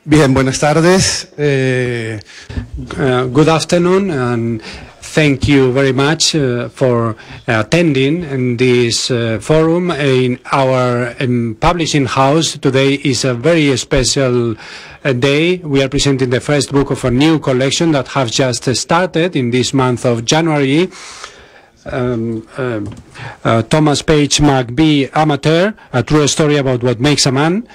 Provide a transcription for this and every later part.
Bien, buenas tardes. Good afternoon, and thank you very much for attending in this forum in our publishing house. Today is a very special day. We are presenting the first book of a new collection that has just started in this month of January. Thomas Page McBee, Amateur, a true story about what makes a man.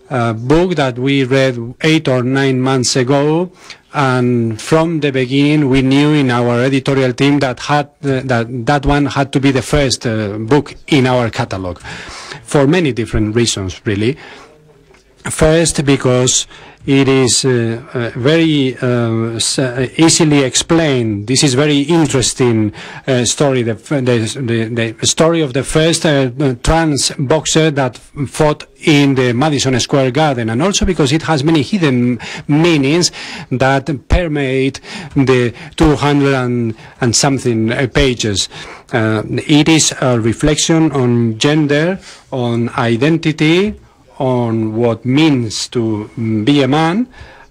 A book that we read 8 or 9 months ago, and from the beginning we knew in our editorial team that that one had to be the first book in our catalog, for many different reasons, really. First, because it is very easily explained. This is very interesting story. The story of the first trans boxer that fought in the Madison Square Garden, and also because it has many hidden meanings that permeate the 200 and something pages. It is a reflection on gender, on identity, on what means to be a man,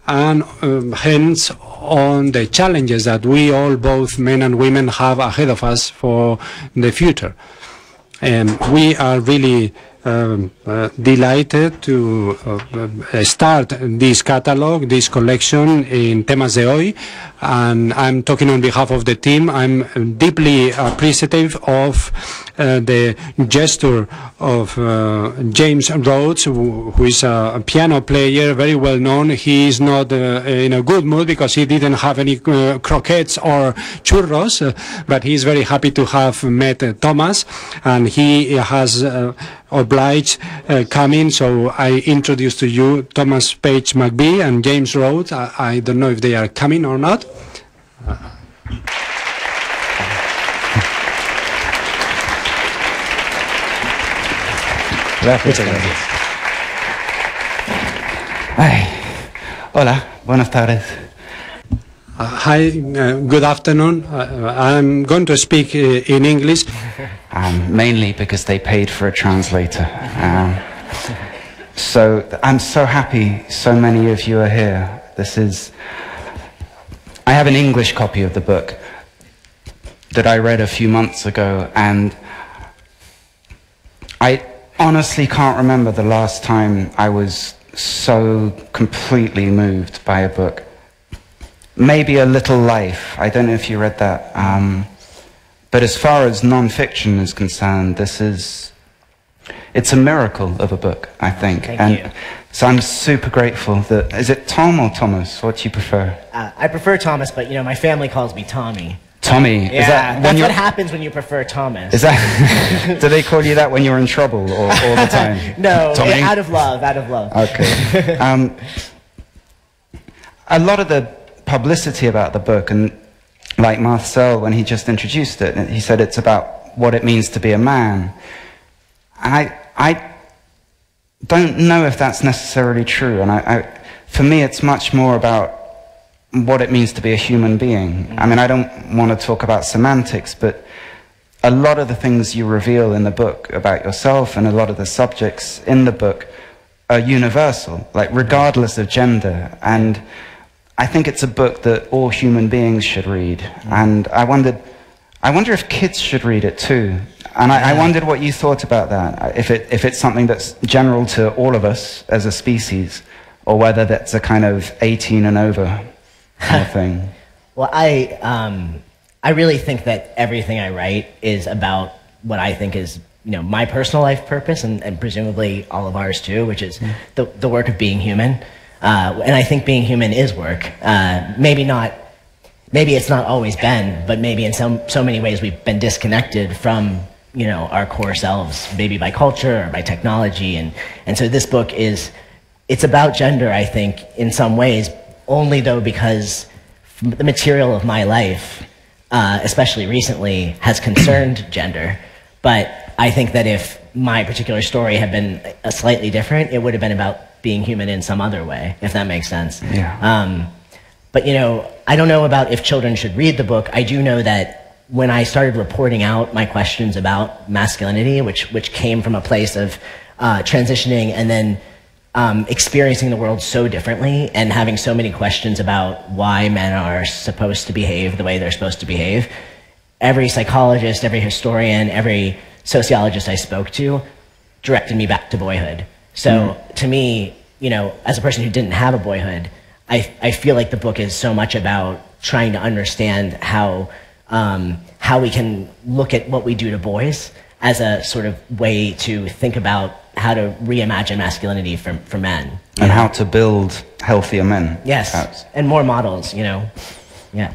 and hence on the challenges that we all, both men and women, have ahead of us for the future. We are really delighted to start this catalog, this collection in Temas de Hoy, and I'm talking on behalf of the team. I'm deeply appreciative of the gesture of James Rhodes, who is a piano player, very well known. He is not in a good mood because he didn't have any croquettes or churros, but he is very happy to have met Thomas, and he has obliged coming, so I introduce to you Thomas Page McBee and James Rhodes. I don't know if they are coming or not. Hi. Hola, buenas tardes. Hi, good afternoon. I'm going to speak in English. Mainly because they paid for a translator. So I'm so happy so many of you are here. I have an English copy of the book that I read a few months ago, and I honestly can't remember the last time I was so completely moved by a book. Maybe A Little Life. I don't know if you read that. But as far as non-fiction is concerned, it's a miracle of a book, I think. Thank you. So I'm super grateful that, is it Tom or Thomas? What do you prefer? I prefer Thomas, but you know, my family calls me Tommy. Tommy? Yeah, that's what happens when you prefer Thomas. Is that, do they call you that when you're in trouble or all the time? No, Tommy? out of love, out of love. Okay. A lot of the publicity about the book, and like Marcel, when he just introduced it, he said it's about what it means to be a man. And I don't know if that's necessarily true, and for me it's much more about what it means to be a human being. I mean, I don't want to talk about semantics, but a lot of the things you reveal in the book about yourself and a lot of the subjects in the book are universal, like regardless of gender. And I think it's a book that all human beings should read. And I wonder if kids should read it too. And I wondered what you thought about that, if it's something that's general to all of us as a species, or whether that's a kind of 18 and over kind of thing. Well, I really think that everything I write is about what I think is, you know, my personal life purpose, and presumably all of ours too, which is the work of being human. And I think being human is work. Maybe it's not always been, but maybe in so many ways we've been disconnected from, you know, our core selves, maybe by culture or by technology. And so this book it's about gender, I think, in some ways, only though because the material of my life, especially recently, has concerned gender. But I think that if my particular story had been slightly different, it would have been about being human in some other way, if that makes sense. Yeah. But, you know, I don't know about if children should read the book. I do know that when I started reporting out my questions about masculinity, which came from a place of transitioning and then experiencing the world so differently and having so many questions about why men are supposed to behave the way they're supposed to behave. Every psychologist, every historian, every sociologist I spoke to directed me back to boyhood. So to me, you know, as a person who didn't have a boyhood, I feel like the book is so much about trying to understand how we can look at what we do to boys as a sort of way to think about how to reimagine masculinity for men. And how to build healthier men. Yes, perhaps. and more models, you know. Yeah.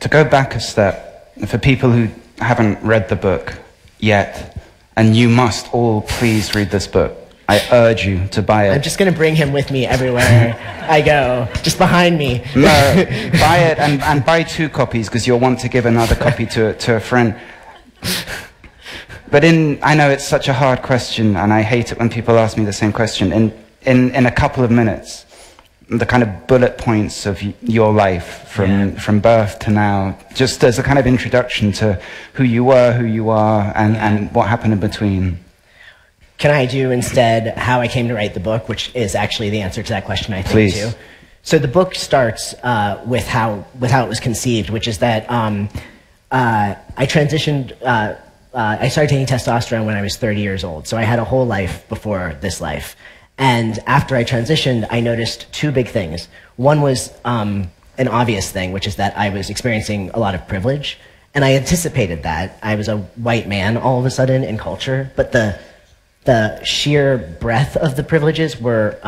To go back a step, for people who haven't read the book yet, and you must all please read this book. I urge you to buy it. I'm just going to bring him with me everywhere I go, just behind me. No, buy it and buy 2 copies because you'll want to give another copy to a friend. But I know it's such a hard question, and I hate it when people ask me the same question. In a couple of minutes, the kind of bullet points of your life from birth to now, just as a kind of introduction to who you were, who you are, and what happened in between. Can I do instead how I came to write the book, which is actually the answer to that question, I think, Please. too. So the book starts with how it was conceived, which is that I transitioned. I started taking testosterone when I was 30 years old, so I had a whole life before this life. And after I transitioned, I noticed 2 big things. One was an obvious thing, which is that I was experiencing a lot of privilege, and I anticipated that. I was a white man all of a sudden in culture, but the sheer breadth of the privileges were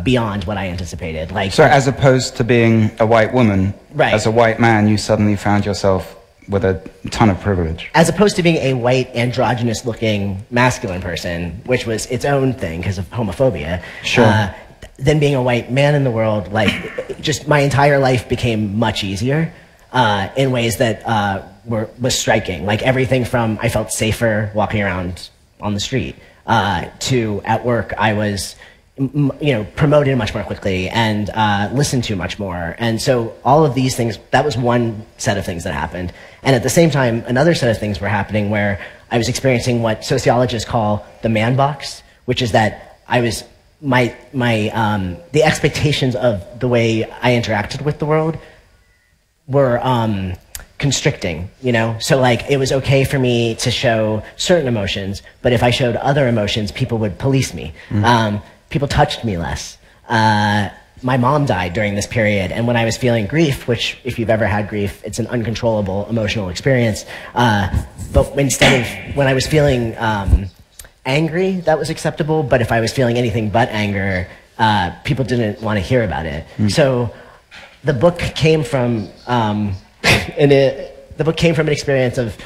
beyond what I anticipated. Like, So as opposed to being a white woman, right. as a white man, you suddenly found yourself with a ton of privilege. As opposed to being a white, androgynous-looking masculine person, which was its own thing because of homophobia. Sure. Then being a white man in the world, like, just my entire life became much easier in ways that was striking. Like, everything from I felt safer walking around on the street to at work I was promoted much more quickly and listened to much more. And so all of these things, that was one set of things that happened. And at the same time, another set of things were happening where I was experiencing what sociologists call the man box, which is that I was, the expectations of the way I interacted with the world were constricting, you know? So like, it was okay for me to show certain emotions, but if I showed other emotions, people would police me. People touched me less. My mom died during this period, and when I was feeling grief, which if you've ever had grief, it's an uncontrollable emotional experience, but when I was feeling angry, that was acceptable, but if I was feeling anything but anger, people didn't want to hear about it. So the book came from an experience of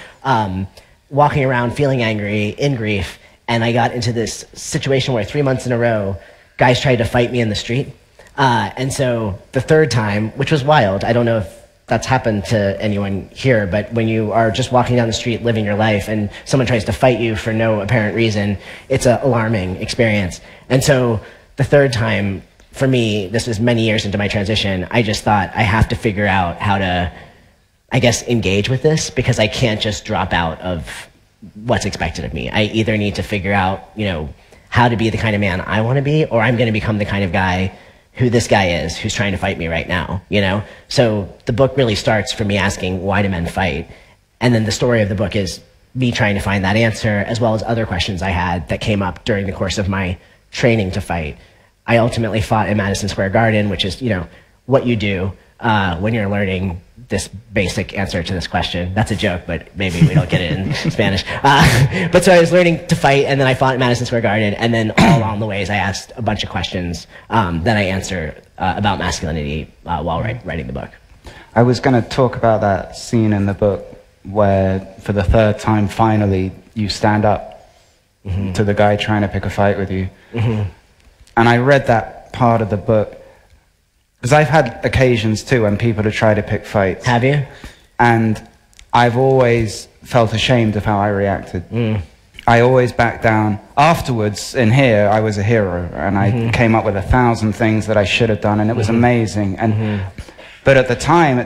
walking around feeling angry, in grief, and I got into this situation where 3 months in a row, guys tried to fight me in the street. And so the 3rd time, which was wild, I don't know if that's happened to anyone here, but when you are just walking down the street living your life and someone tries to fight you for no apparent reason, it's an alarming experience. And so the 3rd time, for me, this was many years into my transition, I just thought I have to figure out how to, I guess, engage with this, because I can't just drop out of what's expected of me. I either need to figure out, how to be the kind of man I want to be, or I'm going to become the kind of guy who this guy is, who's trying to fight me right now, So the book really starts from me asking, why do men fight? And then the story of the book is me trying to find that answer, as well as other questions I had that came up during the course of my training to fight. I ultimately fought in Madison Square Garden, which is, what you do when you're learning this basic answer to this question. That's a joke, but maybe we don't get it in Spanish. But so I was learning to fight, and then I fought at Madison Square Garden, and then all along the ways I asked a bunch of questions that I answer about masculinity while writing the book. I was going to talk about that scene in the book where, for the 3rd time, finally, you stand up to the guy trying to pick a fight with you. And I read that part of the book, because I've had occasions too when people have tried to pick fights. Have you? And I've always felt ashamed of how I reacted. I always backed down. Afterwards, in here, I was a hero, and I came up with 1,000 things that I should have done, and it was amazing. And but at the time,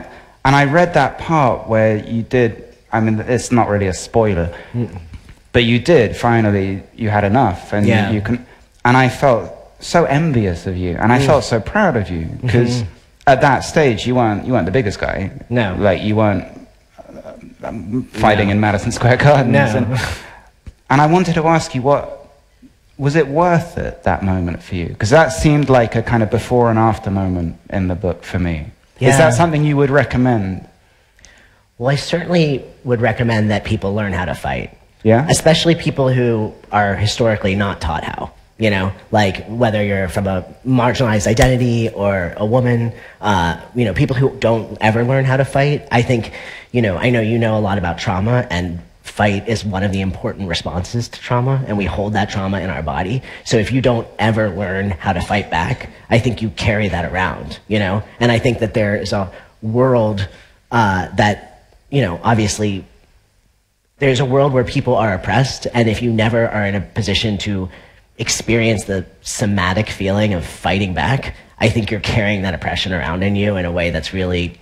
and I read that part where you did, I mean, it's not really a spoiler, but you did, finally, you had enough, and you can, and I felt so envious of you, and I felt so proud of you, because at that stage you weren't the biggest guy. No. Like, you weren't fighting in Madison Square Gardens. No. And I wanted to ask you, was it worth it, that moment for you? Because that seemed like a kind of before and after moment in the book for me. Yeah. Is that something you would recommend? Well, I certainly would recommend that people learn how to fight. Yeah? Especially people who are historically not taught how. You know, like whether you're from a marginalized identity or a woman, you know, people who don't ever learn how to fight. I think, you know, I know you know a lot about trauma, and fight is one of the important responses to trauma, and we hold that trauma in our body. So if you don't ever learn how to fight back, I think you carry that around, you know? And I think that there is a world that, you know, obviously there's a world where people are oppressed, and if you never are in a position to experience the somatic feeling of fighting back, I think you're carrying that oppression around in you in a way that's really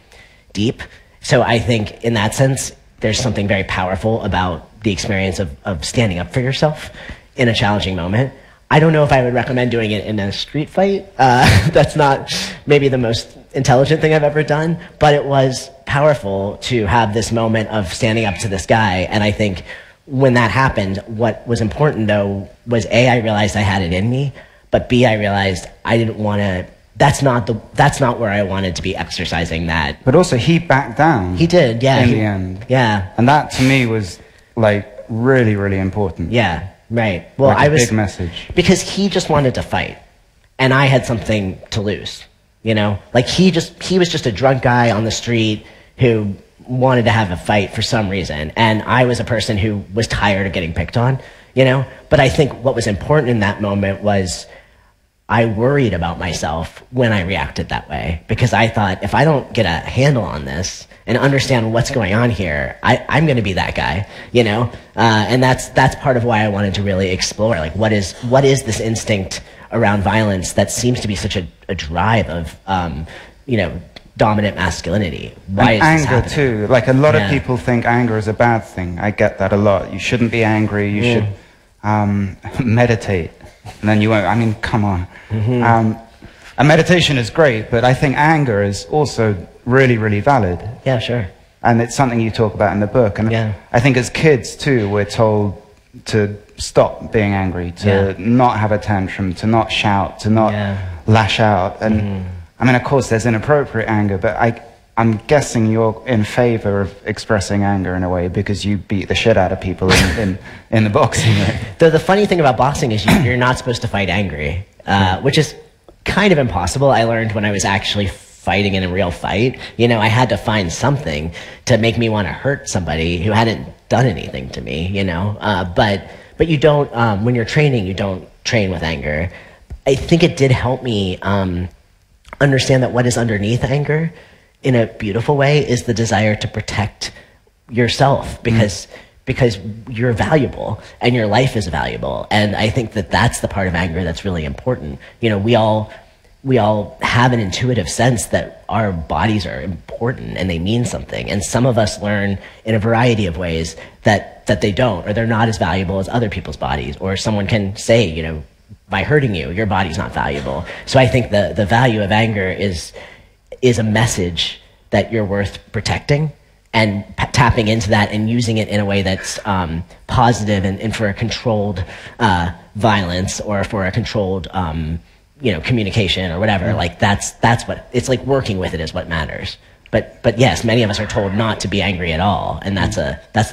deep. So I think in that sense, there's something very powerful about the experience of standing up for yourself in a challenging moment. I don't know if I would recommend doing it in a street fight. That's not maybe the most intelligent thing I've ever done, but it was powerful to have this moment of standing up to this guy. And I think when that happened, what was important though was A, I realized I had it in me, but B, I realized I didn't want to, that's not where I wanted to be exercising that. But also he backed down. He did, yeah. In the end. Yeah. And that to me was like really, really important. Yeah, right. Well, like a big message. Because he just wanted to fight, and I had something to lose, you know? Like he was just a drunk guy on the street who wanted to have a fight for some reason, and I was a person who was tired of getting picked on, you know? But I think what was important in that moment was I worried about myself when I reacted that way, because I thought, if I don't get a handle on this and understand what's going on here, I'm going to be that guy, you know? And that's part of why I wanted to really explore, like, what is this instinct around violence that seems to be such a drive of, you know, dominant masculinity. Why is this anger happening? too. Like, a lot of people think anger is a bad thing. I get that a lot. You shouldn't be angry. You should meditate, and then you won't. I mean, come on. And meditation is great, but I think anger is also really, really valid. Yeah, sure. And it's something you talk about in the book. And I think as kids too, we're told to stop being angry, to not have a tantrum, to not shout, to not lash out. And I mean, of course, there's inappropriate anger, but I'm guessing you're in favor of expressing anger in a way because you beat the shit out of people in the boxing ring. The funny thing about boxing is you're not supposed to fight angry, which is kind of impossible. I learned when I was actually fighting in a real fight. You know, I had to find something to make me want to hurt somebody who hadn't done anything to me, you know. But you don't, when you're training, you don't train with anger. I think it did help me understand that what is underneath anger in a beautiful way is the desire to protect yourself, because you're valuable and your life is valuable. And I think that that's the part of anger that's really important. You know, we all have an intuitive sense that our bodies are important and they mean something. And some of us learn in a variety of ways that they don't, or they're not as valuable as other people's bodies, or someone can say, you know, by hurting you, your body's not valuable. So I think the value of anger is a message that you're worth protecting, and tapping into that and using it in a way that's positive and for a controlled violence, or for a controlled you know, communication or whatever. Like that's what it's like. Working with it is what matters. But yes, many of us are told not to be angry at all, and that's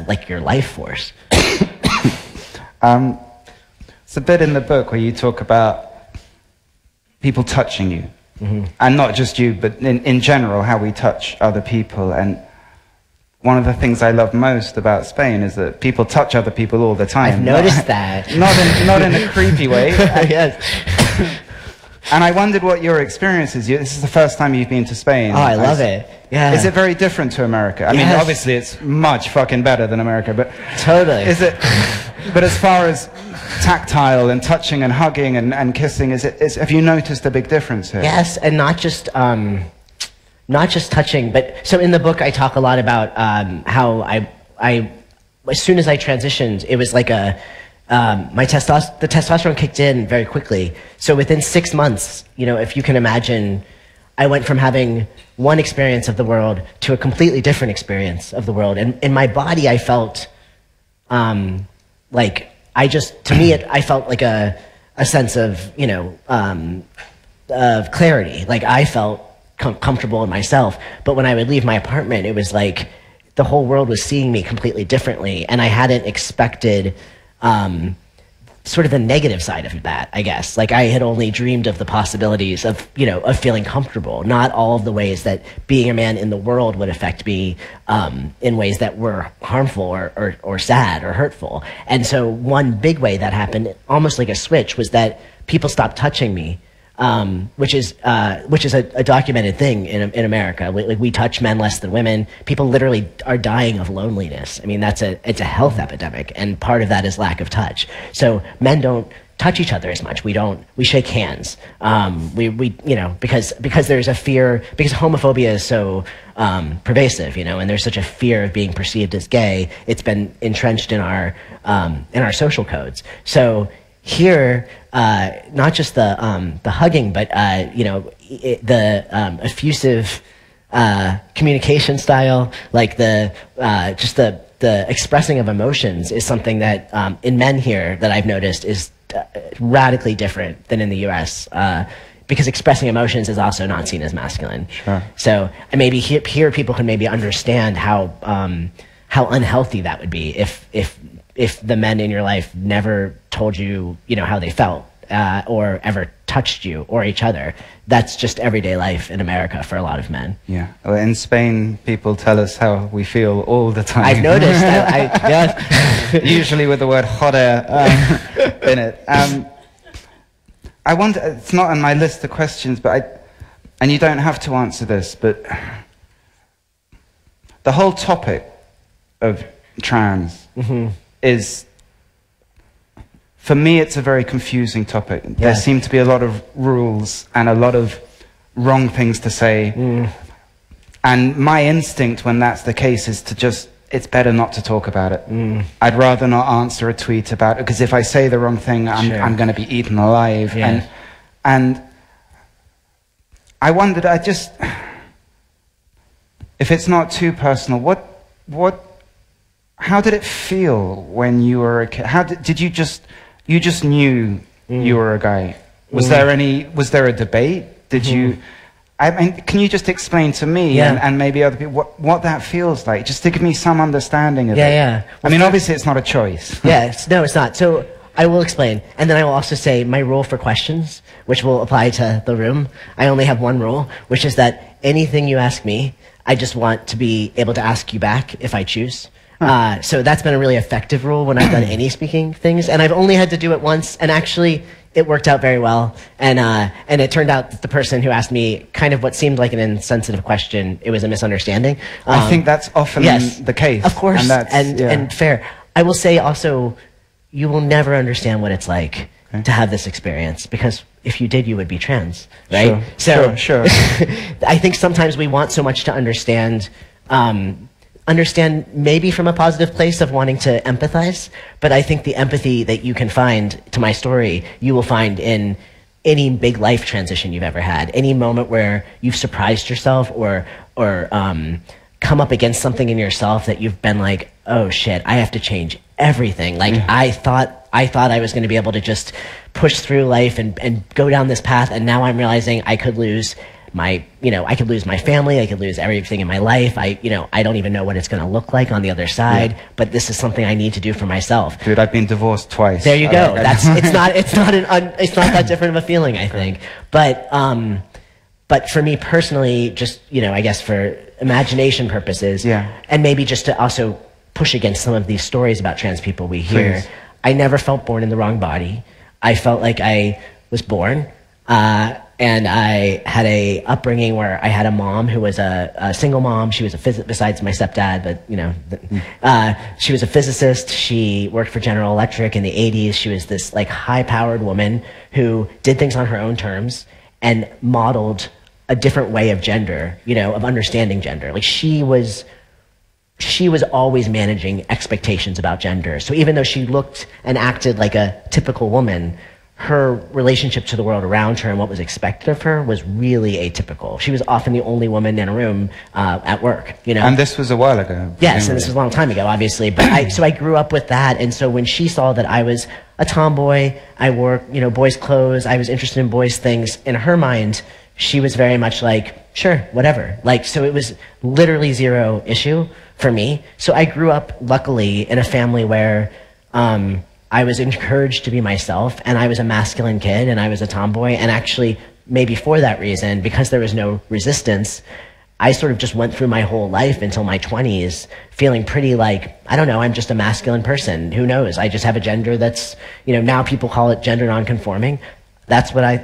like your life force. It's a bit in the book where you talk about people touching you. And not just you, but in general, how we touch other people. And one of the things I love most about Spain is that people touch other people all the time. I've noticed that. Not in a creepy way. Yes. And I wondered what your experience is. This is the first time you've been to Spain. Oh, I love it. Yeah. Is it very different to America? I mean, obviously it's much fucking better than America, but... Totally. Is it... But as far as tactile and touching and hugging and kissing, have you noticed a big difference here? Yes, and not just touching, but so in the book I talk a lot about how I as soon as I transitioned, it was like the testosterone kicked in very quickly. So within 6 months, if you can imagine, I went from having one experience of the world to a completely different experience of the world. And in my body, I felt like I felt like a sense of, of clarity. Like I felt comfortable in myself. But when I would leave my apartment, it was like the whole world was seeing me completely differently. And I hadn't expected sort of the negative side of that, I guess. Like I had only dreamed of the possibilities of feeling comfortable, not all of the ways that being a man in the world would affect me in ways that were harmful or sad or hurtful. And so one big way that happened, almost like a switch, was that people stopped touching me. Which is a documented thing in America. We touch men less than women. People literally are dying of loneliness. I mean, it's a health epidemic, and part of that is lack of touch. So men don't touch each other as much. We shake hands. Because there's a fear, because homophobia is so pervasive, and there's such a fear of being perceived as gay. It's been entrenched in our social codes. So here, not just the hugging, but the effusive communication style, like just the expressing of emotions, is something that in men here that I've noticed is radically different than in the U.S. Because expressing emotions is also not seen as masculine. Sure. So maybe here people can maybe understand how unhealthy that would be if the men in your life never told you, how they felt, or ever touched you or each other. That's just everyday life in America for a lot of men. Yeah. Well, in Spain, people tell us how we feel all the time. I've noticed. Yeah. Usually with the word joder in it. I wonder, it's not on my list of questions, but and you don't have to answer this, but the whole topic of trans is, for me, it's a very confusing topic. Yeah. There seem to be a lot of rules and a lot of wrong things to say. And my instinct when that's the case is to just, it's better not to talk about it. I'd rather not answer a tweet about it, because if I say the wrong thing, I'm going to be eaten alive. Yeah. And I wondered, if it's not too personal, how did it feel when you were a kid? You just knew you were a guy? Was there a debate? I mean, can you just explain to me and maybe other people what that feels like, just to give me some understanding of it? Yeah. Well, I mean, obviously it's not a choice. No, it's not. So I will explain, and then I will also say my rule for questions, which will apply to the room. I only have one rule, which is that anything you ask me, I just want to be able to ask you back if I choose. So that's been a really effective rule when I've done any speaking things, and I've only had to do it once, and actually it worked out very well. And it turned out that the person who asked me kind of what seemed like an insensitive question, it was a misunderstanding. I think that's often the case. Of course, and fair. I will say also, you will never understand what it's like to have this experience, because if you did, you would be trans, right? Sure. I think sometimes we want so much to understand maybe from a positive place of wanting to empathize, but I think the empathy that you can find to my story, you will find in any big life transition you've ever had, any moment where you've surprised yourself or come up against something in yourself that you've been like, oh shit, I have to change everything. Like I thought I was going to be able to just push through life and go down this path, and now I'm realizing I could lose my family, I could lose everything in my life. I don't even know what it's going to look like on the other side, but this is something I need to do for myself. Dude, I've been divorced twice. There you go. It's not that different of a feeling, I think. But for me personally, just, I guess for imagination purposes, and maybe just to also push against some of these stories about trans people we hear. Please. I never felt born in the wrong body. I felt like I was born, and I had a upbringing where I had a mom who was a single mom. She was besides my stepdad, but she was a physicist. She worked for General Electric in the 80s. She was this like high-powered woman who did things on her own terms and modeled a different way of gender, of understanding gender. Like she was she was always managing expectations about gender. So even though she looked and acted like a typical woman, her relationship to the world around her and what was expected of her was really atypical. She was often the only woman in a room at work, you know. And this was a while ago. Yes, and this was a long time ago, obviously. But so I grew up with that, and so when she saw that I was a tomboy, I wore, you know, boys' clothes, I was interested in boys' things, in her mind, she was very much like, sure, whatever. Like, so it was literally zero issue for me. So I grew up, luckily, in a family where I was encouraged to be myself, and I was a masculine kid, and I was a tomboy, and actually, maybe for that reason, because there was no resistance, I sort of just went through my whole life until my 20s feeling pretty like, I don't know, I'm just a masculine person. Who knows? I just have a gender that's, you know, now people call it gender nonconforming. That's what I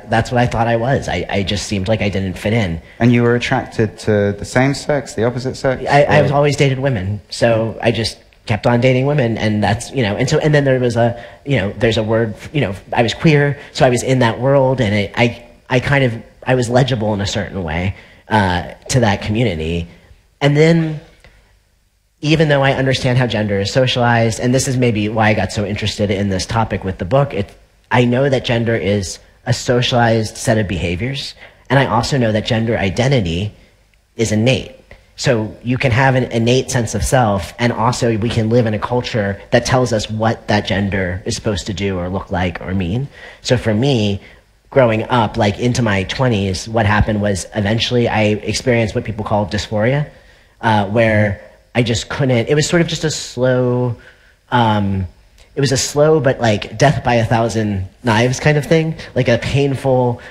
thought I was. I just seemed like I didn't fit in. And you were attracted to the same sex, the opposite sex? I was always dated women, so I just kept on dating women, and that's, you know, and then there was a, you know, there's a word, you know, I was queer, so I was in that world, and I was legible in a certain way to that community. And then, even though I understand how gender is socialized, and this is maybe why I got so interested in this topic with the book, I know that gender is a socialized set of behaviors, and I also know that gender identity is innate. So you can have an innate sense of self, and also we can live in a culture that tells us what that gender is supposed to do or look like or mean. So for me, growing up, like into my 20s, what happened was eventually I experienced what people call dysphoria, where I just couldn't, it was sort of just a slow, it was a slow but like death by 1,000 knives kind of thing, like a painful,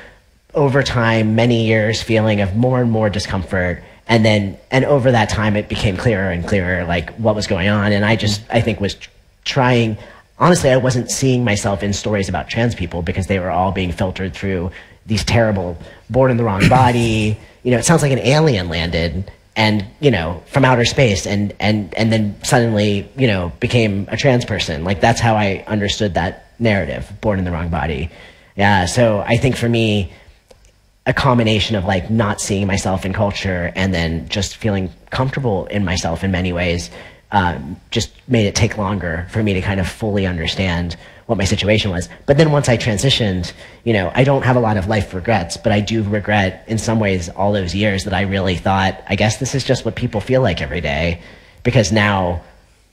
over time, many years feeling of more and more discomfort. And over that time, it became clearer and clearer, like what was going on. And I think was trying, honestly, I wasn't seeing myself in stories about trans people because they were all being filtered through these terrible, born in the wrong body. You know, it sounds like an alien landed and, you know, from outer space and then suddenly, you know, became a trans person. Like that's how I understood that narrative, born in the wrong body. Yeah, so I think for me, a combination of like not seeing myself in culture and then just feeling comfortable in myself in many ways just made it take longer for me to kind of fully understand what my situation was. But then once I transitioned, you know, I don't have a lot of life regrets, but I do regret in some ways all those years that I really thought, I guess this is just what people feel like every day. Because now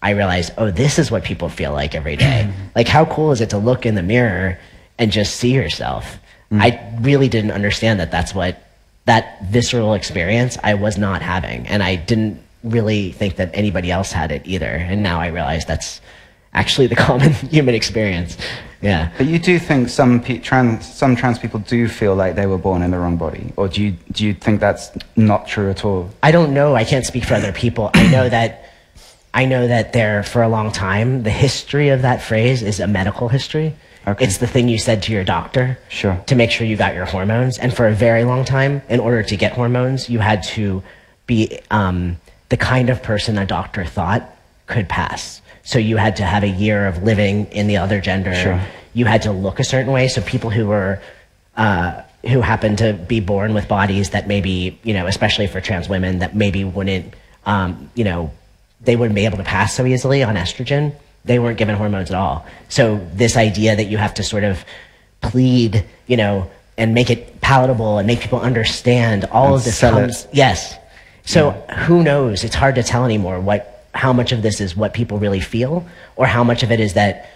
I realize, oh, this is what people feel like every day. Like how cool is it to look in the mirror and just see yourself? I really didn't understand that visceral experience I was not having. And I didn't really think that anybody else had it either. And now I realize that's actually the common human experience. Yeah. But you do think some trans people do feel like they were born in the wrong body? Or do you think that's not true at all? I don't know. I can't speak for other people. I know that there, for a long time, the history of that phrase is a medical history. Okay. It's the thing you said to your doctor to make sure you got your hormones. And for a very long time, in order to get hormones, you had to be the kind of person a doctor thought could pass. So you had to have a year of living in the other gender. Sure. You had to look a certain way. So people who were who happened to be born with bodies that maybe, you know, especially for trans women, that maybe wouldn't, you know, they wouldn't be able to pass so easily on estrogen. They weren't given hormones at all. So this idea that you have to sort of plead, you know, and make it palatable and make people understand all of this comes, yes. So who knows? It's hard to tell anymore how much of this is what people really feel or how much of it is that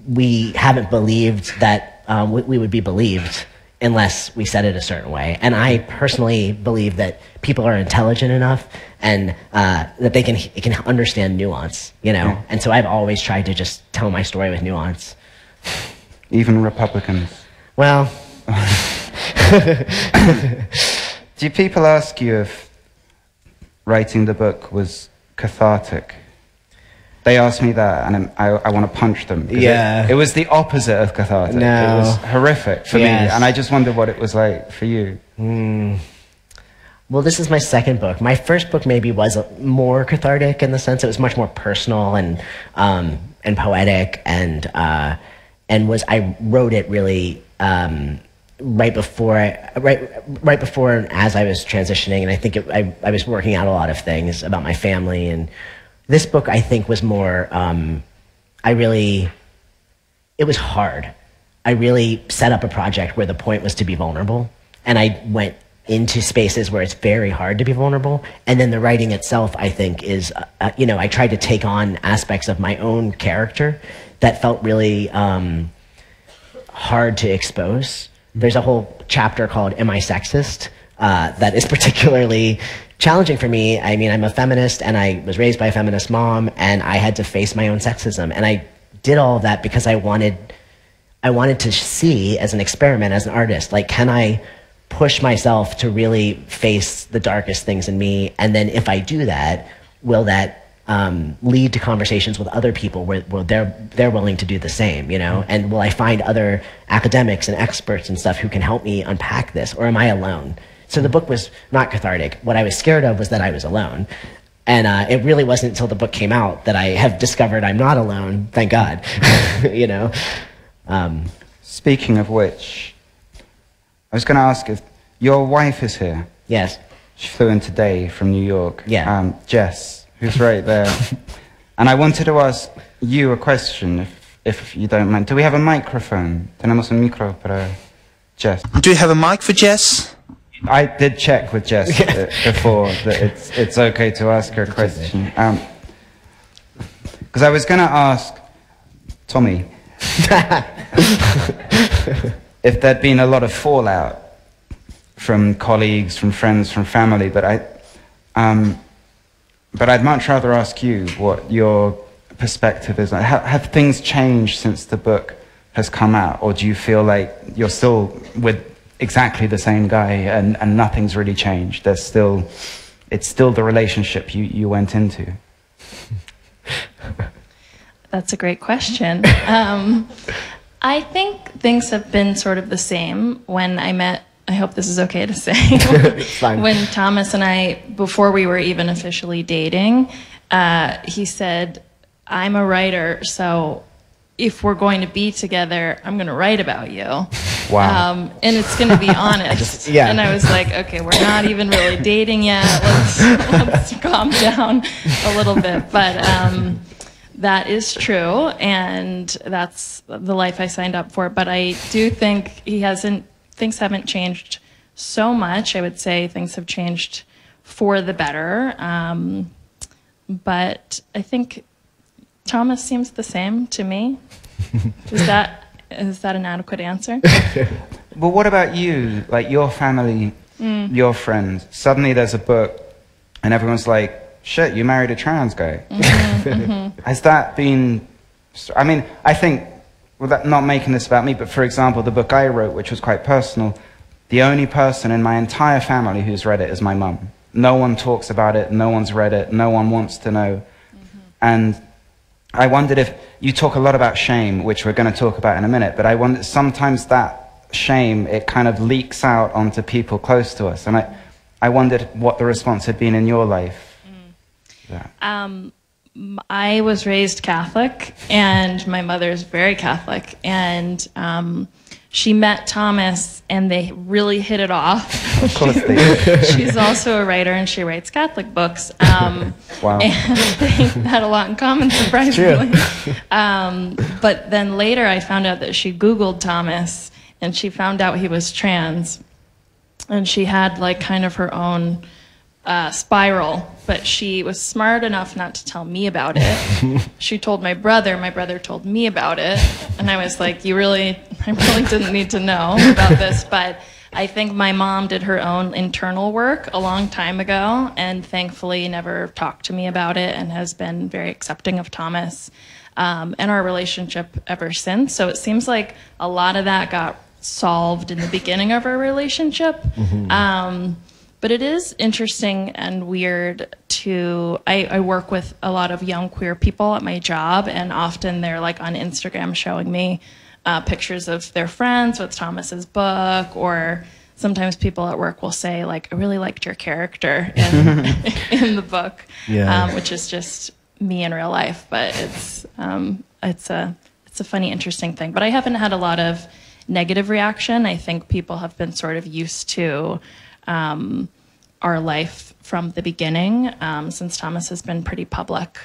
we haven't believed that we would be believed unless we said it a certain way. And I personally believe that people are intelligent enough and that they can understand nuance, you know? Yeah. And so I've always tried to just tell my story with nuance. Even Republicans? Well. Do people ask you if writing the book was cathartic? They asked me that, and I want to punch them. Yeah. It was the opposite of cathartic. No. It was horrific for me, and I just wondered what it was like for you. Well, this is my second book. My first book maybe was more cathartic in the sense it was much more personal and poetic, and I wrote it really right before and as I was transitioning, and I think I was working out a lot of things about my family, and this book I think was more, it was hard. I really set up a project where the point was to be vulnerable, and I went into spaces where it's very hard to be vulnerable, and then the writing itself, I think, is, I tried to take on aspects of my own character that felt really hard to expose. There's a whole chapter called Am I Sexist? That is particularly challenging for me. I mean, I'm a feminist, and I was raised by a feminist mom, and I had to face my own sexism, and I did all of that because I wanted to see, as an experiment, as an artist, like, can I push myself to really face the darkest things in me, and then if I do that, will that lead to conversations with other people where they're willing to do the same, and will I find other academics and experts and stuff who can help me unpack this, or am I alone? So the book was not cathartic. What I was scared of was that I was alone, and it really wasn't until the book came out that I have discovered I'm not alone, thank God. Speaking of which, I was going to ask if your wife is here. Yes. She flew in today from New York. Yeah. Jess, who's right there. And I wanted to ask you a question, if you don't mind. Do we have a microphone? Tenemos un micro para Jess. Do you have a mic for Jess? I did check with Jess before that it's okay to ask her a question. Because I was going to ask Tommy if there'd been a lot of fallout from colleagues, from friends, from family, but I'd much rather ask you what your perspective is. Have things changed since the book has come out, or do you feel like you're still with exactly the same guy and nothing's really changed? It's still the relationship you went into. That's a great question. I think things have been sort of the same. When I met, I hope this is okay to say, It's fine. When Thomas and I, before we were even officially dating, he said, I'm a writer, so if we're going to be together, I'm going to write about you. Wow. And it's going to be honest. Yeah. And I was like, okay, we're not even really dating yet. Let's calm down a little bit. But that is true, and that's the life I signed up for. But I do think things haven't changed so much. I would say things have changed for the better. But I think Thomas seems the same to me. Is that an adequate answer? Well, what about you? Like, your family, your friends, suddenly there's a book and everyone's like, shit, you married a trans guy. Has that been... I mean, I think, not making this about me, but for example, the book I wrote, which was quite personal, the only person in my entire family who's read it is my mum. No one talks about it, no one's read it, no one wants to know. And I wondered if... You talk a lot about shame, which we're going to talk about in a minute, but I wonder, sometimes that shame, it kind of leaks out onto people close to us. And I wondered what the response had been in your life. I was raised Catholic, and my mother is very Catholic, and she met Thomas, and they really hit it off. Of course they did. She's also a writer, and she writes Catholic books. Wow. And they had a lot in common, surprisingly. But then later I found out that she Googled Thomas, and she found out he was trans, and she had like kind of her own spiral, but she was smart enough not to tell me about it. She told my brother told me about it, and I was like, I really didn't need to know about this. But I think my mom did her own internal work a long time ago, and thankfully never talked to me about it, and has been very accepting of Thomas and our relationship ever since. So it seems like a lot of that got solved in the beginning of our relationship. But it is interesting and weird to, I work with a lot of young queer people at my job, and often they're like on Instagram showing me pictures of their friends with Thomas's book, or sometimes people at work will say like, I really liked your character in the book, which is just me in real life, but it's a funny, interesting thing. But I haven't had a lot of negative reaction. I think people have been sort of used to our life from the beginning, since Thomas has been pretty public.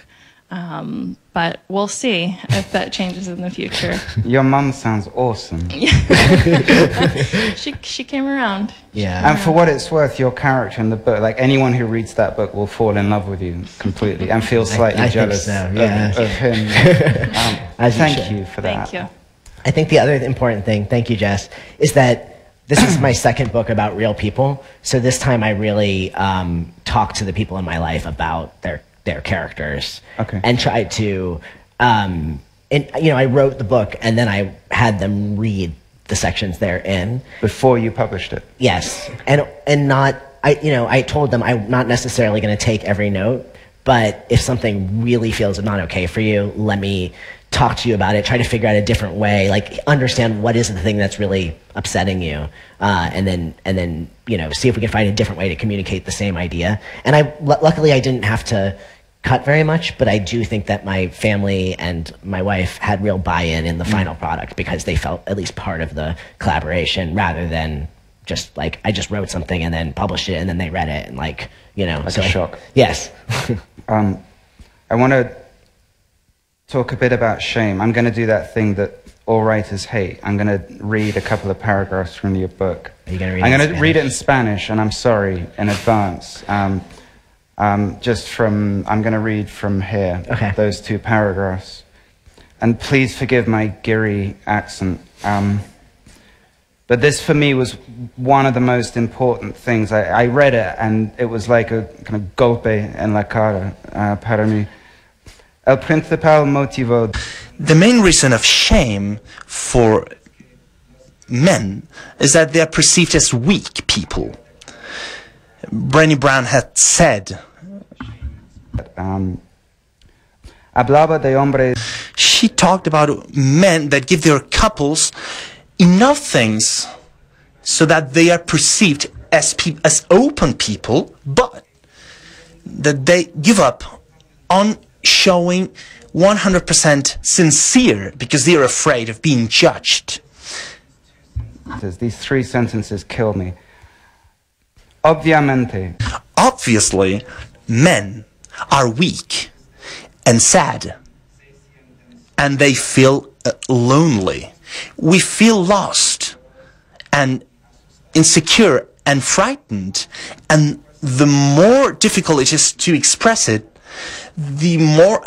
But we'll see if that changes in the future. Your mum sounds awesome. She came around. Yeah. And for what it's worth, your character in the book, like anyone who reads that book will fall in love with you completely and feel slightly jealous of him. Thank you for that. Thank you. I think the other important thing, thank you, Jess, is that this is my second book about real people. So this time I really talked to the people in my life about their characters, and tried to, and I wrote the book and then I had them read the sections they're in before you published it. Yes, and not, I told them I'm not necessarily going to take every note, but if something really feels not okay for you, let me talk to you about it, try to figure out a different way, like understand what is the thing that's really upsetting you, and then see if we can find a different way to communicate the same idea. And luckily I didn't have to cut very much, but I do think that my family and my wife had real buy-in in the final product because they felt at least part of the collaboration rather than just like I just wrote something and then published it and then they read it and like a shock. Yes. I want to talk a bit about shame. I'm going to do that thing that all writers hate. I'm going to read a couple of paragraphs from your book. Are you going to read I'm it going to read it in Spanish, and I'm sorry in advance. I'm going to read from here, those two paragraphs. And please forgive my Giri accent. But this for me was one of the most important things. I read it and it was like a kind of golpe en la cara para mí. El principal motivo. The main reason of shame for men is that they are perceived as weak people. Brené Brown had said, hablaba de hombres. She talked about men that give their couples enough things so that they are perceived as open people, but that they give up on showing 100% sincere because they are afraid of being judged. These three sentences kill me. Obviamente. Obviously, men are weak and sad, and they feel lonely. We feel lost and insecure and frightened, and the more difficult it is to express it, the more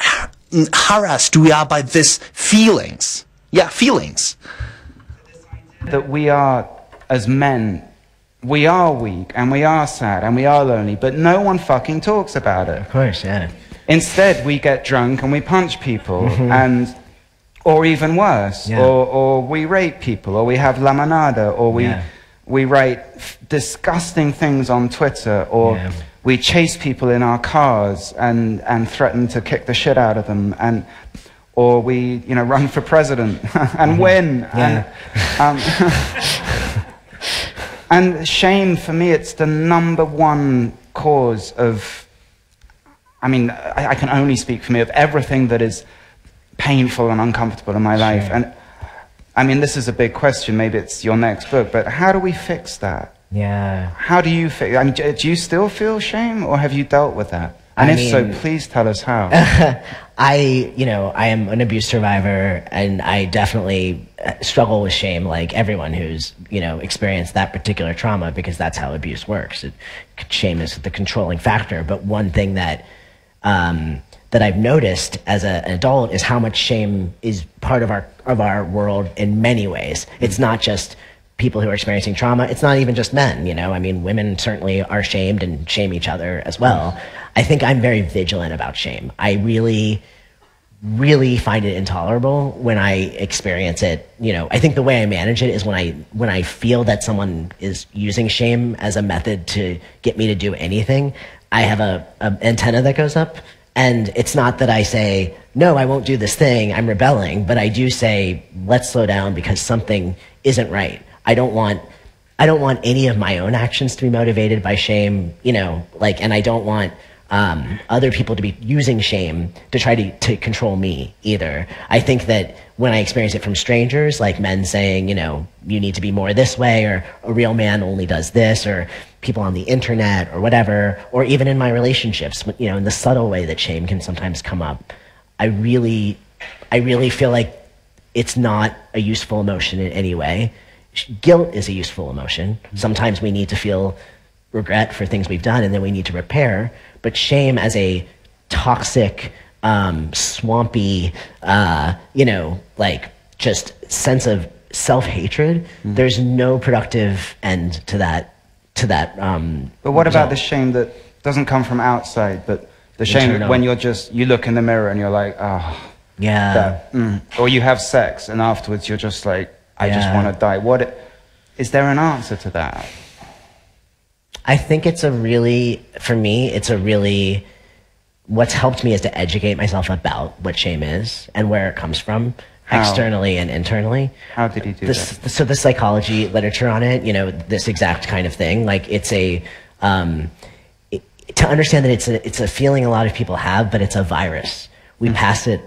harassed we are by these feelings. Yeah, feelings. That we are, as men, we are weak and we are sad and we are lonely, but no one fucking talks about it. Of course, yeah. Instead, we get drunk and we punch people, or even worse, or we rape people, or we have la manada, or we write disgusting things on Twitter, or we chase people in our cars and threaten to kick the shit out of them, or we run for president and win. And shame, for me, it's the #1 cause of, I can only speak for me, of everything that is painful and uncomfortable in my life. And this is a big question, maybe it's your next book, but how do we fix that? Yeah. How do you fix, do you still feel shame, or have you dealt with that? And if so, please tell us how. I am an abuse survivor, and I definitely struggle with shame like everyone who's, experienced that particular trauma, because that's how abuse works. Shame is the controlling factor. But one thing that I've noticed as an adult is how much shame is part of our world in many ways. It's not just people who are experiencing trauma. It's not even just men, women certainly are shamed and shame each other as well. I think I'm very vigilant about shame. I really, really find it intolerable when I experience it. I think the way I manage it is when I feel that someone is using shame as a method to get me to do anything, I have a antenna that goes up. And it's not that I say, no, I won't do this thing, I'm rebelling, but I do say, let's slow down because something isn't right. I don't want any of my own actions to be motivated by shame, and I don't want other people to be using shame to try to control me either. I think that when I experience it from strangers, like men saying, you know, you need to be more this way, or a real man only does this, or people on the internet or whatever, or even in my relationships, you know, in the subtle way that shame can sometimes come up, I really feel like it's not a useful emotion in any way. Guilt is a useful emotion. Sometimes we need to feel regret for things we've done, and then we need to repair. But shame as a toxic, swampy, you know, like just sense of self-hatred, there's no productive end to that. But what about the shame that doesn't come from outside, but the shame Internal. when you look in the mirror and you're like, oh, Yeah. or you have sex and afterwards you're just like, I just Yeah. want to die. Is there an answer to that? I think for me, what's helped me is to educate myself about what shame is and where it comes from, externally and internally. How did he do that? So the psychology literature on it, you know, this exact kind of thing, like it's to understand that it's a feeling a lot of people have, but it's a virus. We pass it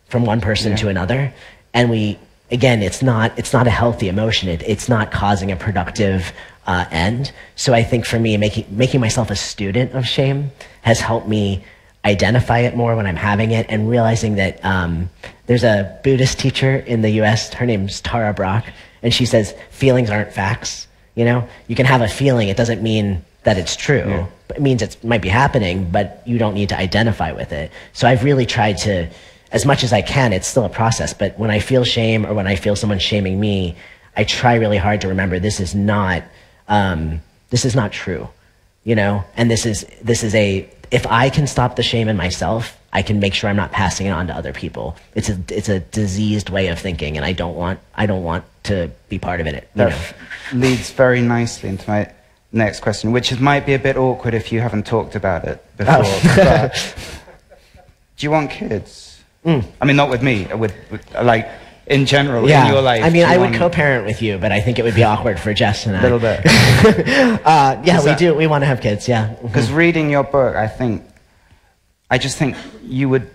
from one person to another, and again, it's not a healthy emotion. It's not causing a productive end. So I think for me, making myself a student of shame has helped me identify it more when I'm having it, and realizing that there's a Buddhist teacher in the US, her name's Tara Brach, and she says feelings aren't facts. You know, you can have a feeling, it doesn't mean that it's true. Yeah. It means it might be happening, but you don't need to identify with it. So I've really tried to, as much as I can, it's still a process, but when I feel shame or when I feel someone shaming me, I try really hard to remember this is not true, you know? And if I can stop the shame in myself, I can make sure I'm not passing it on to other people. It's a diseased way of thinking, and I don't want to be part of it. That leads very nicely into my next question, which might be a bit awkward if you haven't talked about it before. But do you want kids? I mean, not with me, with like in general, in your life. I mean, I would co-parent with you, but I think it would be awkward for Jess and I. A little bit. We want to have kids, yeah. Because reading your book, I just think you would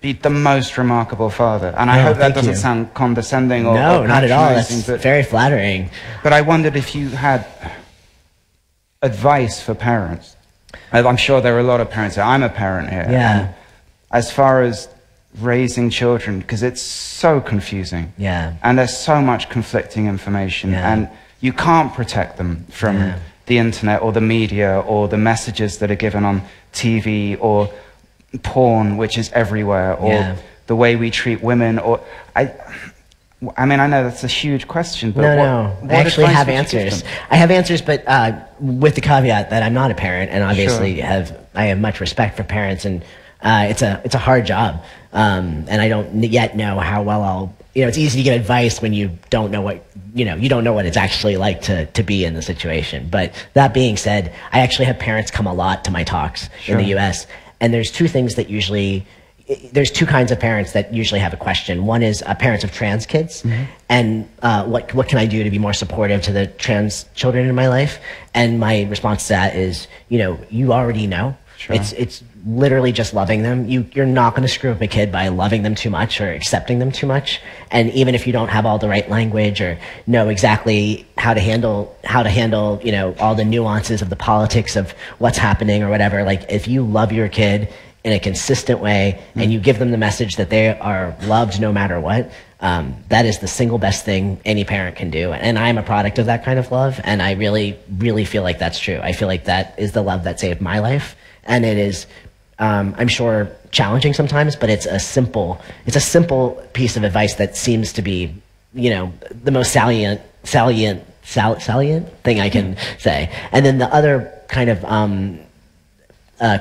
be the most remarkable father. And I hope that doesn't sound condescending or No, not at all. That's but, very flattering. But I wondered if you had advice for parents. I'm sure there are a lot of parents. I'm a parent here. Yeah. And as far as raising children, because it's so confusing. Yeah. And there's so much conflicting information. Yeah. And you can't protect them from the internet or the media or the messages that are given on TV or porn, which is everywhere, or the way we treat women. Or I mean, I know that's a huge question, but what I actually advice have would you give answers. them? I have answers, but with the caveat that I'm not a parent, and obviously I have much respect for parents, and it's a hard job, and I don't yet know how well I'll. You know, it's easy to give advice when you don't know what you don't know what it's actually like to be in the situation. But that being said, I actually have parents come a lot to my talks in the U.S., and there's two kinds of parents that usually have a question. One is parents of trans kids, and what can I do to be more supportive to the trans children in my life? And my response to that is, you already know. Sure. It's literally just loving them. You're not going to screw up a kid by loving them too much or accepting them too much. And even if you don't have all the right language or know exactly how to handle all the nuances of the politics of what's happening or whatever, like if you love your kid in a consistent way and you give them the message that they are loved no matter what, that is the single best thing any parent can do. And I'm a product of that kind of love, and I really, really feel like that's true. I feel like that is the love that saved my life. And it is, I'm sure, challenging sometimes, but it's a simple piece of advice that seems to be, the most salient thing I can say. And then the other kind of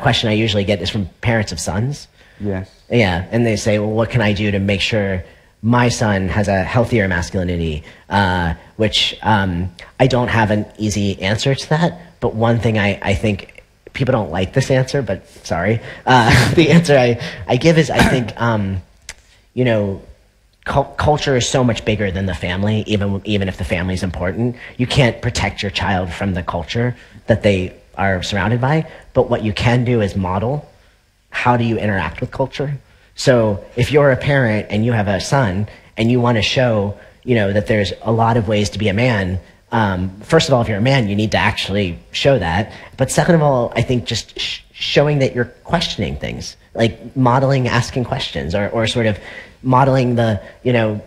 question I usually get is from parents of sons. Yes. Yeah, and they say, well, what can I do to make sure my son has a healthier masculinity? Which I don't have an easy answer to that, but one thing I think, people don't like this answer, but sorry. The answer I give is I think, culture is so much bigger than the family, even if the family is important. You can't protect your child from the culture that they are surrounded by, but what you can do is model how do you interact with culture? So if you're a parent and you have a son and you want to show, you know, that there's a lot of ways to be a man, first of all, if you're a man, you need to actually show that. But second of all, I think just showing that you're questioning things, like modeling asking questions, or sort of modeling the, you know,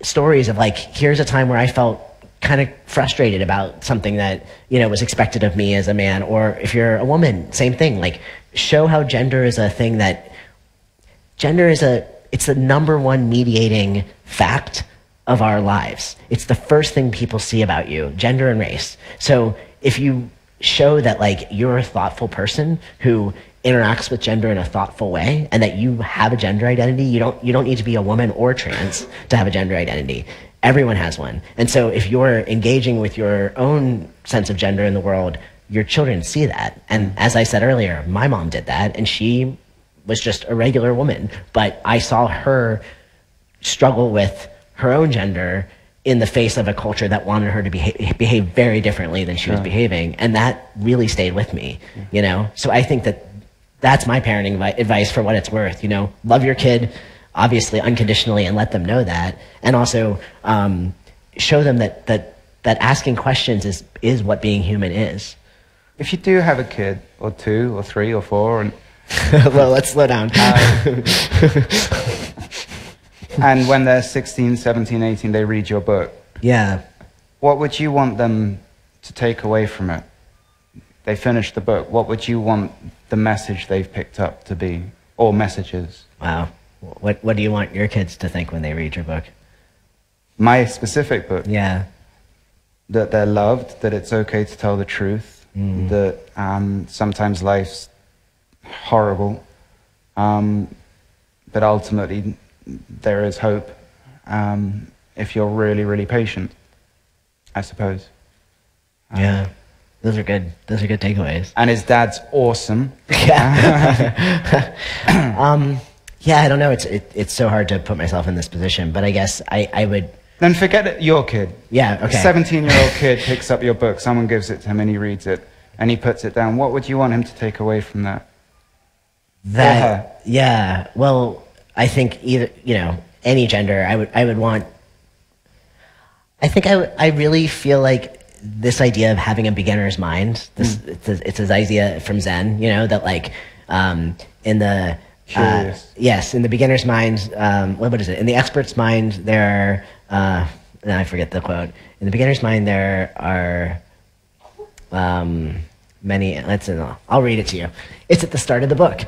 stories of like, here's a time where I felt kind of frustrated about something that, you know, was expected of me as a man. Or if you're a woman, same thing. Like, show how gender is a thing that, gender is it's the #1 mediating fact of our lives. It's the first thing people see about you, gender and race. So if you show that like you're a thoughtful person who interacts with gender in a thoughtful way, and that you have a gender identity, you don't need to be a woman or trans to have a gender identity. Everyone has one. And so if you're engaging with your own sense of gender in the world, your children see that. And as I said earlier, my mom did that, and she was just a regular woman, but I saw her struggle with her own gender in the face of a culture that wanted her to behave very differently than she was behaving, and that really stayed with me, you know? So I think that's my parenting advice for what it's worth, you know? Love your kid, obviously, unconditionally, and let them know that, and also show them that asking questions is what being human is. If you do have a kid, or 2, or 3, or 4, and well, let's slow down. And when they're 16, 17, 18, they read your book. Yeah. What would you want them to take away from it? They finish the book. What would you want the message they've picked up to be? Or messages? Wow. What do you want your kids to think when they read your book? My specific book? Yeah. That they're loved, that it's okay to tell the truth, that sometimes life's horrible, but ultimately there is hope if you're really, really patient, I suppose. Yeah, those are good takeaways. And his dad's awesome. Yeah. Yeah, I don't know. It's so hard to put myself in this position, but I guess I would. Then forget it, your kid. Yeah, okay. A 17-year-old kid picks up your book, someone gives it to him and he reads it, and he puts it down. What would you want him to take away from that? Yeah, well, I think either, you know, any gender, I would want, I really feel like this idea of having a beginner's mind, it's this idea from Zen, you know, that like, in the, yes, in the beginner's mind, what is it? In the expert's mind, there are, I forget the quote. In the beginner's mind, there are many, I'll read it to you. It's at the start of the book.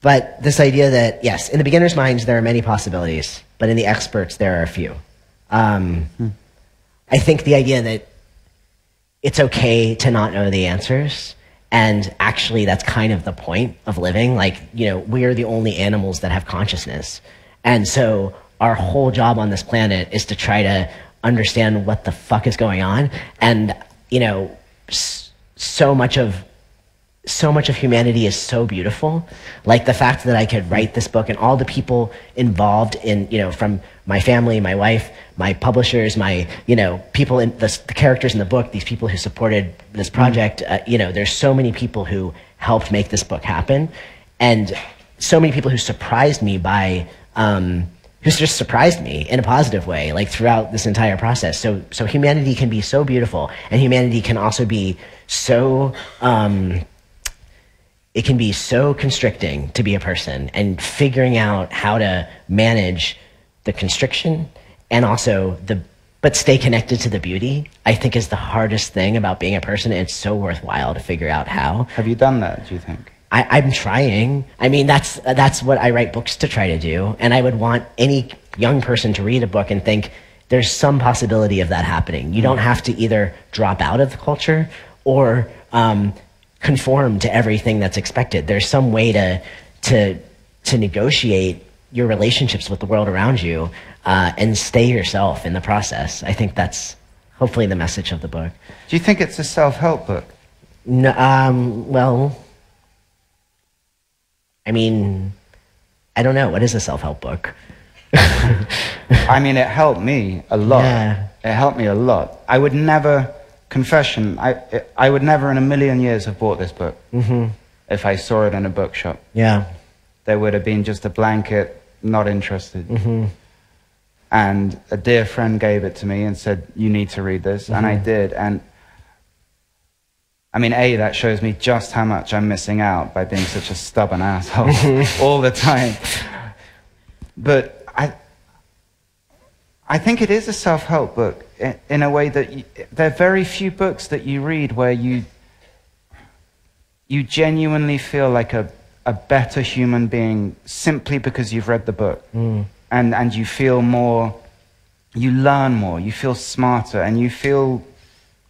But this idea that, yes, in the beginner's mind, there are many possibilities, but in the expert's, there are a few. I think the idea that it's okay to not know the answers, and actually that's kind of the point of living. Like, you know, we're the only animals that have consciousness. And so our whole job on this planet is to try to understand what the fuck is going on. And, you know, so much of humanity is so beautiful. Like the fact that I could write this book and all the people involved in, you know, from my family, my wife, my publishers, my, you know, people in the characters in the book, these people who supported this project, you know, there's so many people who helped make this book happen. And so many people who surprised me by, who's just surprised me in a positive way, like throughout this entire process. So humanity can be so beautiful, and humanity can also be so, it can be so constricting to be a person, and figuring out how to manage the constriction and also but stay connected to the beauty, I think is the hardest thing about being a person, and it's so worthwhile to figure out how. Have you done that, do you think? I'm trying. I mean, that's what I write books to try to do, and I would want any young person to read a book and think there's some possibility of that happening. You don't have to either drop out of the culture or conform to everything that's expected. There's some way to negotiate your relationships with the world around you and stay yourself in the process. I think that's hopefully the message of the book. Do you think it's a self-help book? No, well, I mean, I don't know. What is a self-help book? I mean, it helped me a lot. Yeah. It helped me a lot. I would never, confession, I would never in a million years have bought this book. if I saw it in a bookshop. Yeah. There would have been just a blanket, not interested. And a dear friend gave it to me and said, you need to read this. And I did. And I mean, A, that shows me just how much I'm missing out by being such a stubborn asshole all the time. But I think it is a self-help book in a way that there are very few books that you read where you genuinely feel like a better human being simply because you've read the book. And you feel more, you learn more, you feel smarter, and you feel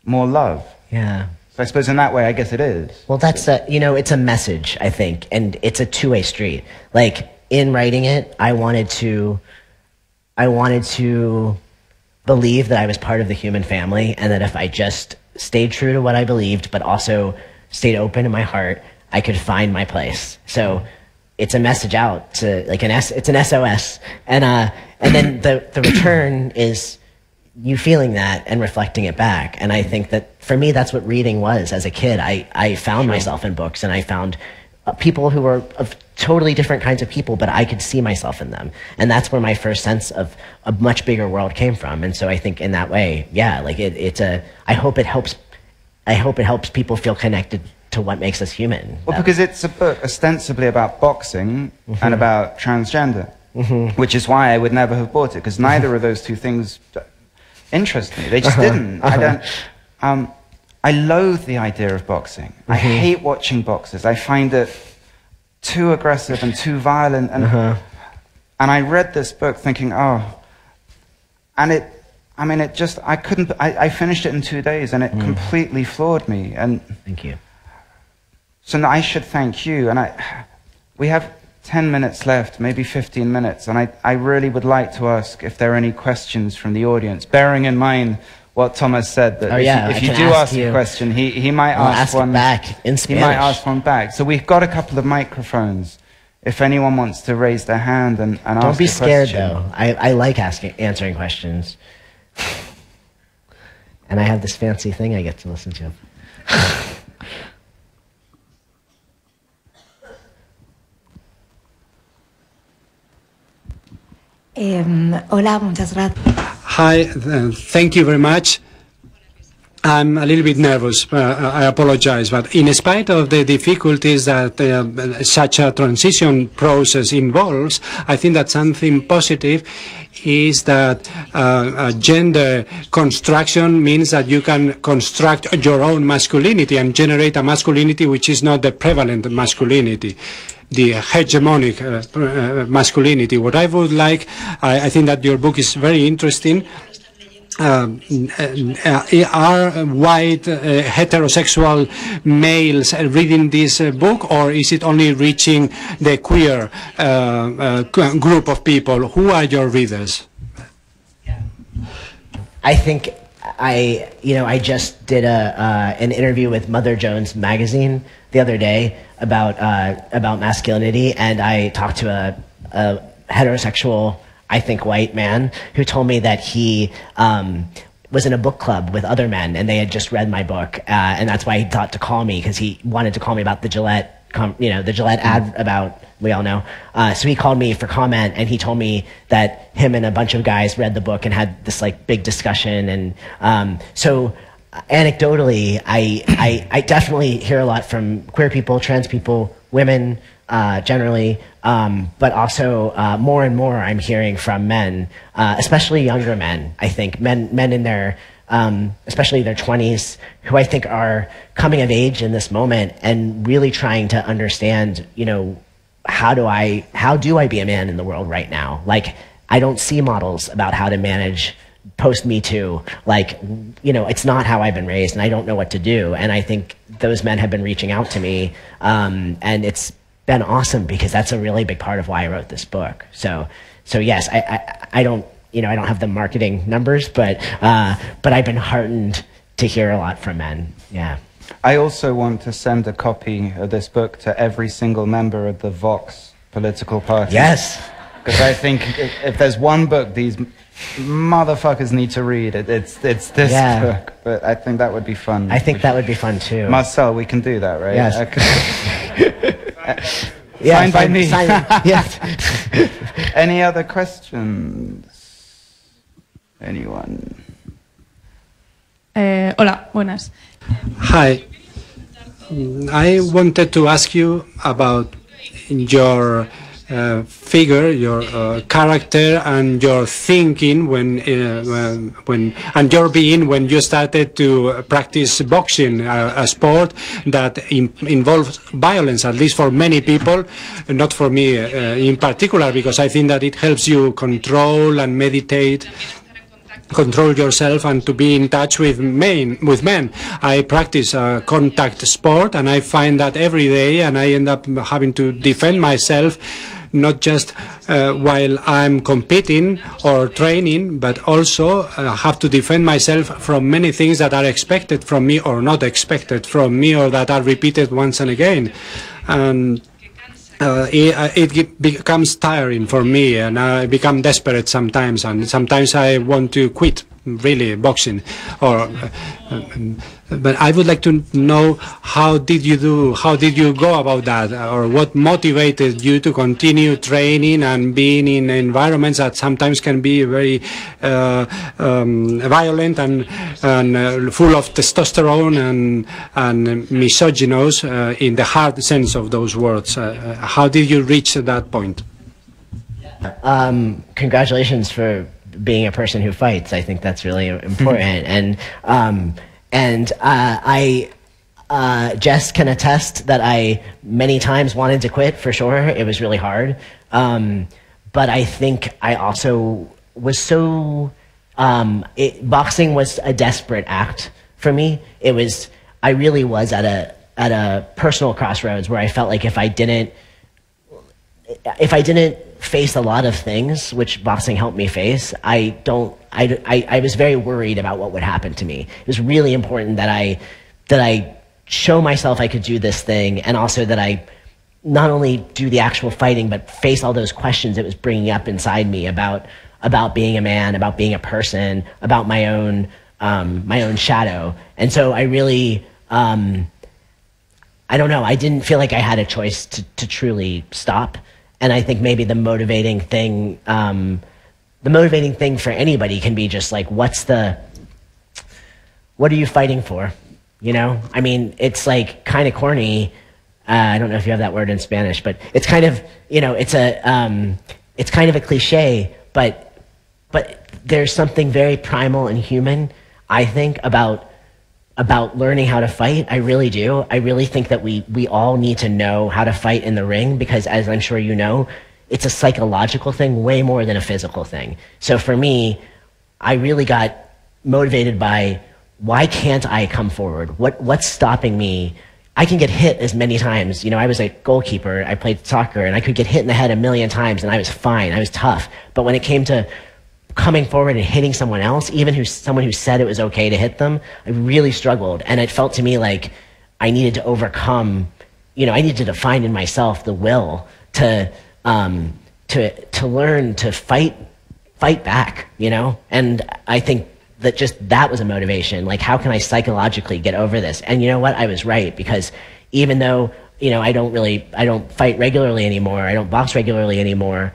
more love. Yeah. So I suppose in that way, I guess it is. Well, that's you know, it's a message, I think, and it's a two-way street. Like, in writing it, I wanted to believe that I was part of the human family, and that if I just stayed true to what I believed, but also stayed open in my heart, I could find my place. So it's a message out to, like, it's an SOS, and then the return is you feeling that and reflecting it back. And I think that for me, that's what reading was as a kid. I found myself in books, and I found people who were of totally different kinds of people, but I could see myself in them. And that's where my first sense of a much bigger world came from. And so I think in that way, yeah, like I hope it helps people feel connected to what makes us human. Well, because it's a book ostensibly about boxing and about transgender, which is why I would never have bought it, because neither of those two things interest me. They just didn't. I loathe the idea of boxing. I hate watching boxers. I find it too aggressive and too violent. And I read this book thinking, oh, and I finished it in 2 days, and it completely floored me. And thank you. So I should thank you. And we have 10 minutes left, maybe 15 minutes. And I really would like to ask if there are any questions from the audience, bearing in mind what Thomas said, that if you do ask a question, he might ask one back in Spanish. He might ask one back. So we've got a couple of microphones. If anyone wants to raise their hand and ask a question. Don't be scared, though. I like answering questions. And I have this fancy thing I get to listen to. Hola, muchas gracias. Hi, thank you very much. I'm a little bit nervous. I apologize, but in spite of the difficulties that such a transition process involves, I think that something positive is that gender construction means that you can construct your own masculinity and generate a masculinity which is not the prevalent masculinity, the hegemonic masculinity. What I would like, I think that your book is very interesting. Are white heterosexual males reading this book, or is it only reaching the queer group of people? Who are your readers? I think I just did an interview with Mother Jones magazine the other day about masculinity, and I talked to a heterosexual, I think, white man who told me that he was in a book club with other men, and they had just read my book, and that's why he thought to call me, because he wanted to call me about the Gillette, the Gillette ad about, we all know. So he called me for comment, and he told me that him and a bunch of guys read the book and had this like big discussion, and so anecdotally, I definitely hear a lot from queer people, trans people, women, generally, but also more and more I'm hearing from men, especially younger men. I think men in their, especially their 20s, who I think are coming of age in this moment and really trying to understand, how do I be a man in the world right now? Like, I don't see models about how to manage post Me Too. Like, it's not how I've been raised, and I don't know what to do. And I think those men have been reaching out to me, and it's been awesome, because that's a really big part of why I wrote this book. So yes, I don't have the marketing numbers, but I've been heartened to hear a lot from men. Yeah. I also want to send a copy of this book to every single member of the Vox political party. Yes. Because I think if there's one book these motherfuckers need to read, it's this book. But I think that would be fun. I think that would be fun too. Marcel, we can do that, right? Yes. Yeah, Signed by me. Yes. Any other questions? Anyone? Hola, buenas. Hi. I wanted to ask you about your figure, your character, and your thinking when and your being when you started to practice boxing, a sport that involves violence, at least for many people, not for me in particular, because I think that it helps you control and meditate, control yourself, and to be in touch with men. I practice contact sport, and I find that every day, and I end up having to defend myself, not just while I'm competing or training, but also have to defend myself from many things that are expected from me or not expected from me, or that are repeated once and again. And it becomes tiring for me, and I become desperate sometimes, and sometimes I want to quit really boxing. But I would like to know, how did you go about that, or what motivated you to continue training and being in environments that sometimes can be very violent and full of testosterone and misogynous in the hard sense of those words. How did you reach that point? Congratulations for being a person who fights. I think that's really important. I Jess can attest that I many times wanted to quit, for sure. It was really hard. But I think I also was so, boxing was a desperate act for me. I really was at a personal crossroads where I felt like if I didn't face a lot of things, which boxing helped me face, I was very worried about what would happen to me. It was really important that I show myself I could do this thing, and also that I not only do the actual fighting, but face all those questions it was bringing up inside me about being a man, about being a person, about my own shadow. And so I really, I don't know, I didn't feel like I had a choice to truly stop. And I think maybe the motivating thing for anybody can be just like, what are you fighting for? You know? I mean, it's like kind of corny. I don't know if you have that word in Spanish, but it's kind of, it's kind of a cliche, but there's something very primal and human, I think, about learning how to fight. I really do. I really think that we all need to know how to fight in the ring, because, as I'm sure you know, it's a psychological thing way more than a physical thing. So for me, I really got motivated by, why can't I come forward? What's stopping me? I can get hit as many times. I was a goalkeeper. I played soccer, and I could get hit in the head a million times, and I was fine. I was tough. But when it came to coming forward and hitting someone else, even someone who said it was okay to hit them, I really struggled. And it felt to me like I needed to overcome, I needed to find in myself the will to learn to fight back, And I think that was a motivation. Like, how can I psychologically get over this? And you know what? I was right, because even though, I don't fight regularly anymore, I don't box regularly anymore,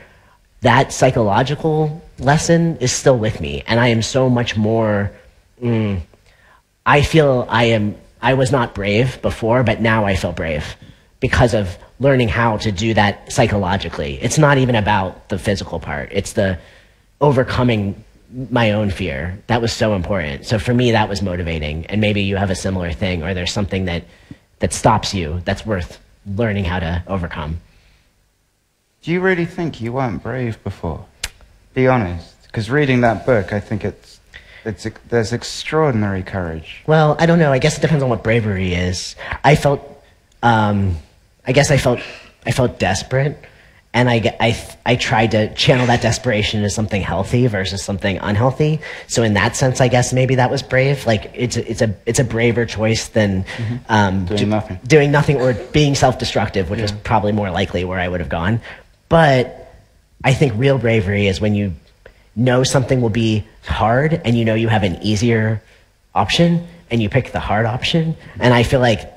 that psychological lesson is still with me, and I am so much more, I feel I was not brave before, but now I feel brave because of learning how to do that psychologically. It's not even about the physical part, it's the overcoming my own fear. That was so important. So for me, that was motivating, and maybe you have a similar thing, or there's something that stops you that's worth learning how to overcome. Do you really think you weren't brave before? Be honest, because reading that book, I think there's extraordinary courage. Well, I don't know. I guess it depends on what bravery is. I felt desperate, and I tried to channel that desperation into something healthy versus something unhealthy. So in that sense, I guess maybe that was brave. Like, it's a braver choice than doing nothing or being self-destructive, which was probably more likely where I would have gone. But I think real bravery is when you know something will be hard, and you have an easier option, and you pick the hard option. And I feel like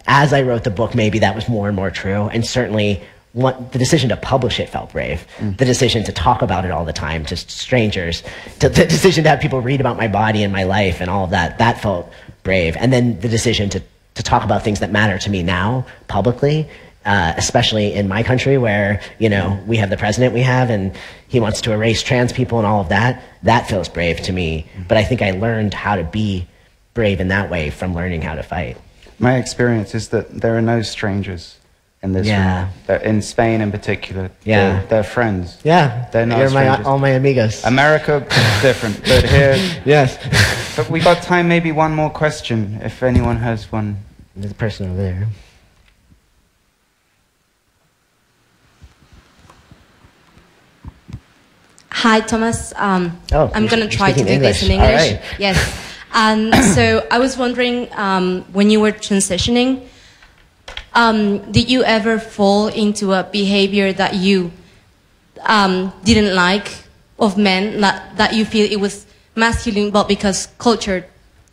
as I wrote the book, maybe that was more and more true. And certainly the decision to publish it felt brave. The decision to talk about it all the time to strangers, the decision to have people read about my body and my life and all of that, that felt brave. And then the decision to talk about things that matter to me now publicly, especially in my country where, you know, we have the president we have and he wants to erase trans people and all of that, that feels brave to me. But I think I learned how to be brave in that way from learning how to fight. My experience is that there are no strangers in this room. In Spain in particular. They're friends. Yeah. They're not strangers. All my amigos. America, different. But here... Yes. But we got time, maybe one more question, if anyone has one. There's a person over there. Hi, Thomas. I'm going to try to do English. this in English. All right. Yes. So I was wondering, when you were transitioning, did you ever fall into a behavior that you didn't like of men, that you feel it was masculine, but because culture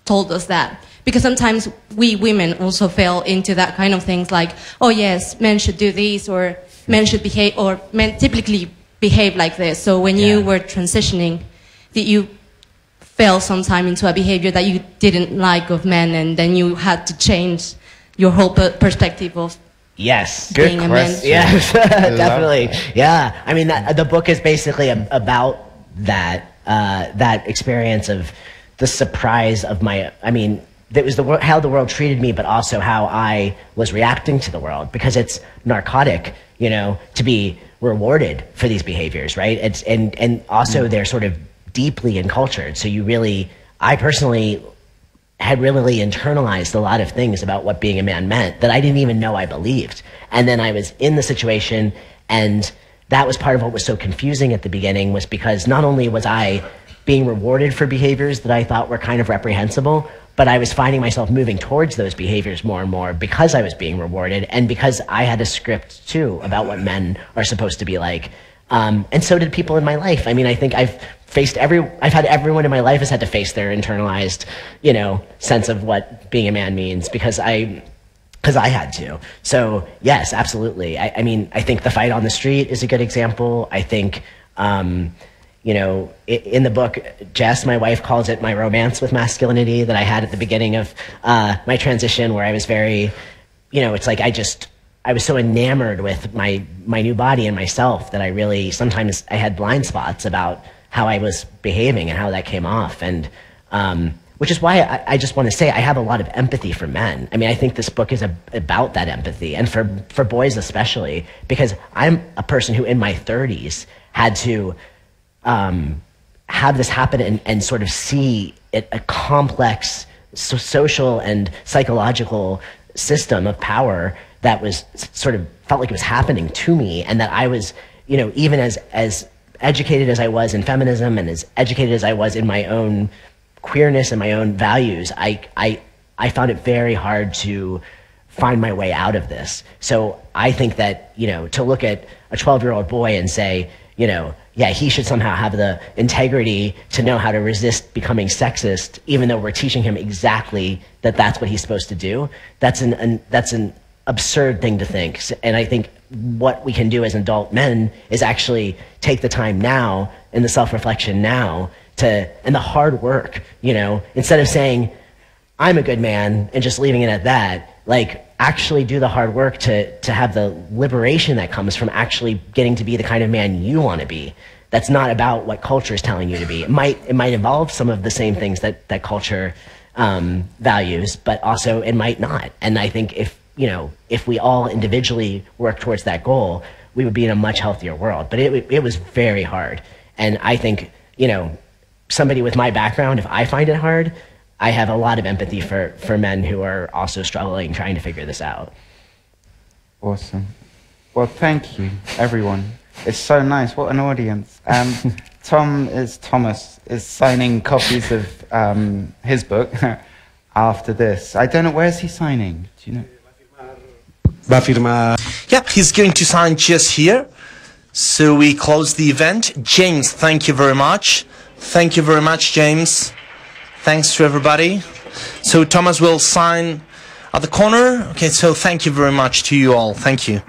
told us that? Because sometimes we women also fell into that kind of things like, oh yes, men should do this, or men should behave, or men typically behave like this. So when you were transitioning, did you fell sometime into a behavior that you didn't like of men, and then you had to change your whole perspective of being a man? Yes, definitely. Yeah, I mean, the book is basically about that that experience of the surprise of my. I mean, it was how the world treated me, but also how I was reacting to the world, because it's narcotic, you know, to be rewarded for these behaviors, right? And also they're sort of deeply encultured. So I personally had really internalized a lot of things about what being a man meant that I didn't even know I believed. And then I was in the situation, and that was part of what was so confusing at the beginning, was because not only was I being rewarded for behaviors that I thought were kind of reprehensible, but I was finding myself moving towards those behaviors more and more because I was being rewarded, and because I had a script too about what men are supposed to be like. And so did people in my life. I mean, I think I've had everyone in my life has had to face their internalized, you know, sense of what being a man means, because I had to. So yes, absolutely. I mean, I think the fight on the street is a good example. I think, you know, in the book, Jess, my wife, calls it my romance with masculinity that I had at the beginning of my transition, where I was very, you know, it's like I was so enamored with my new body and myself that sometimes I had blind spots about how I was behaving and how that came off. And which is why I just want to say I have a lot of empathy for men. I mean, I think this book is about that empathy, and for boys especially, because I'm a person who in my 30s had to have this happen and sort of see it, a complex social and psychological system of power that was sort of felt like it was happening to me, and that I was, you know, even as educated as I was in feminism and as educated as I was in my own queerness and my own values, I found it very hard to find my way out of this. So I think that, you know, to look at a 12-year-old boy and say, you know, yeah, he should somehow have the integrity to know how to resist becoming sexist, even though we're teaching him exactly that that's what he's supposed to do. That's an absurd thing to think. And I think what we can do as adult men is actually take the time now and the self-reflection now and the hard work, you know, instead of saying, I'm a good man and just leaving it at that, like actually do the hard work to have the liberation that comes from actually getting to be the kind of man you want to be. That's not about what culture is telling you to be. It might involve some of the same things that culture values, but also it might not. And I think if we all individually work towards that goal, we would be in a much healthier world. But it was very hard. And I think, you know, somebody with my background, if I find it hard, I have a lot of empathy for men who are also struggling, trying to figure this out. Awesome. Well, thank you, everyone. It's so nice. What an audience. Thomas is signing copies of his book after this. I don't know, where's he signing? Do you know? Va firmar. Yeah, he's going to sign just here. So we close the event. James, thank you very much. Thank you very much, James. Thanks to everybody. So Thomas will sign At the corner? Okay, so thank you very much to you all. Thank you.